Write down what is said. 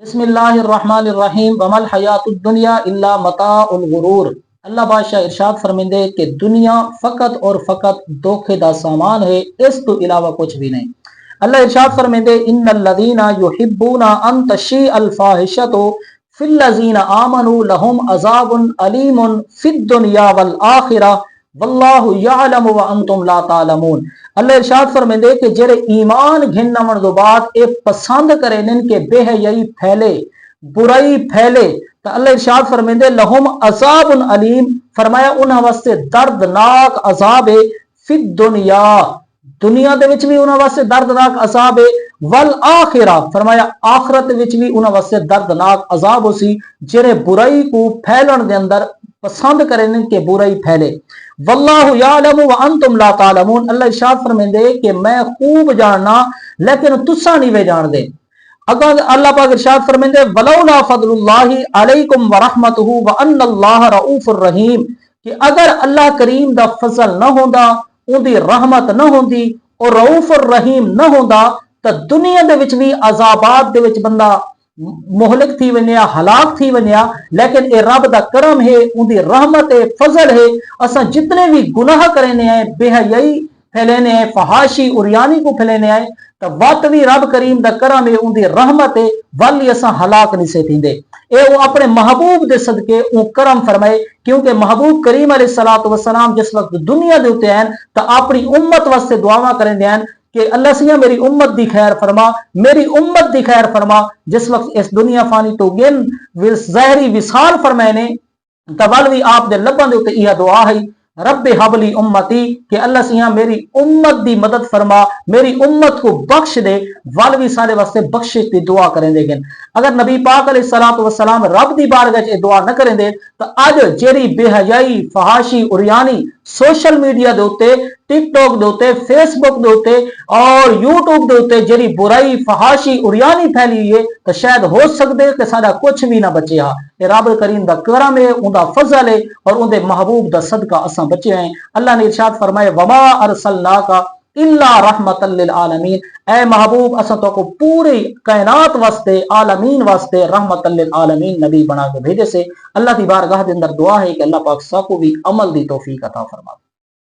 بسم اللہ الرحمن الرحیم وما الحیات الدنیا الا متاع الغرور۔ اللہ بادشاہ ارشاد فرمیندے کہ دنیا فقط اور فقط دھوکے دا سامان ہے، اس تو علاوہ کچھ بھی نہیں۔ اللہ ارشاد فرمیندے ان الذین یحبون ان تشیع الفاحشۃ فی الذین آمنوا لهم عذاب علیم فی الدنیا والآخرہ واللہ یعلم وانتم لا تعلمون۔ اللہ ارشاد فرمیندے کہ جڑے ایمان گھنن دو بعد اے پسند کرے نن کہ بے حیائی پھیلے، برائی پھیلے، تو اللہ ارشاد فرمیندے لہم عذاب علیم، فرمایا انہاں واسطے دردناک عذاب ہے، فی الدنیا دنیا دے وچ بھی انہاں واسطے دردناک عذاب ہے، والآخرہ فرمایا آخرت وچ بھی انہاں واسطے دردناک عذاب ہوسی جڑے برائی کو پھیلن دے اندر پسند کریں کہ برائی پھیلے۔ واللہ یعلم وانتم لا تعلمون، اللہ ارشاد فرمیندے کہ میں خوب جاننا لیکن تساں نہیں وے جان دے۔ اگر اللہ پاک ارشاد فرمیندے ولولا فضل اللہ علیکم ورحمتہ وان اللہ رؤوف الرحیم، کہ اگر اللہ کریم دا فضل نہ ہوندا، اون دی رحمت نہ ہوندی اور رؤوف الرحیم نہ ہوندا تو دنیا دے وچ بھی عذابات دے وچ بندہ مہلک تھی ونیا، ہلاک تھی ونیا، لیکن اے رب دا کرم ہے، ان دی رحمت ہے، فضل ہے، اساں جتنے بھی گناہ کرنے ہیں، بے حیائی پھیلنے ہیں، فحاشی اریانی کو پھیلنے ہیں، تو وقت بھی رب کریم دا کرم ہے، ان دی رحمت ہے، والی اساں ہلاک نہیں سے تھیندے۔ اے وہ اپنے محبوب دے صدقے اون کرم فرمائے، کیونکہ محبوب کریم علیہ الصلوۃ والسلام جس وقت دنیا دے ہوتے ہیں تو اپنی امت واسطے دعاواں کرنے ہیں کہ اللہ سیاں میری امت دی خیر فرما، میری امت دی خیر فرما۔ جس وقت اس دنیا فانی تو گن ظاہری وصال فرمائے نے تول بھی آپ دے لباں دے اوتے یہ دعا ہے رب حبلی امتی، کہ اللہ سیاں میری امت دی مدد فرما، میری امت کو بخش دے، والوی سارے واسطے بخشش دی دعا کریں دے گن۔ اگر نبی پاک علیہ الصلوۃ والسلام رب دی بارگاہ وچ دعا نہ کریں دے تو اج جیڑی بے حیائی فحاشی اریانی سوشل میڈیا دے اوتے، ٹک ٹاک دے اوتے، فیس بک دے اوتے اور یوٹیوب دے اوتے جیڑی برائی فحاشی اریانی پھیلی ہے تو شاید ہو سکدے کہ سارا کچھ بھی نہ بچے ہا۔ اے رب کریم دا کرم ہے، اون دا فضل ہے اور اون دے محبوب دا صدقہ اساں بچے ہیں۔ اللہ نے ارشاد فرمائے وما ارسلناک الا رحمتا للعالمین، اے محبوب اساں تو کو پوری کائنات واسطے، عالمین واسطے رحمتا للعالمین نبی بنا کے بھیجے سے۔ اللہ دی بارگاہ دے اندر دعا ہے کہ اللہ پاک سب کو بھی عمل دی توفیق عطا فرما۔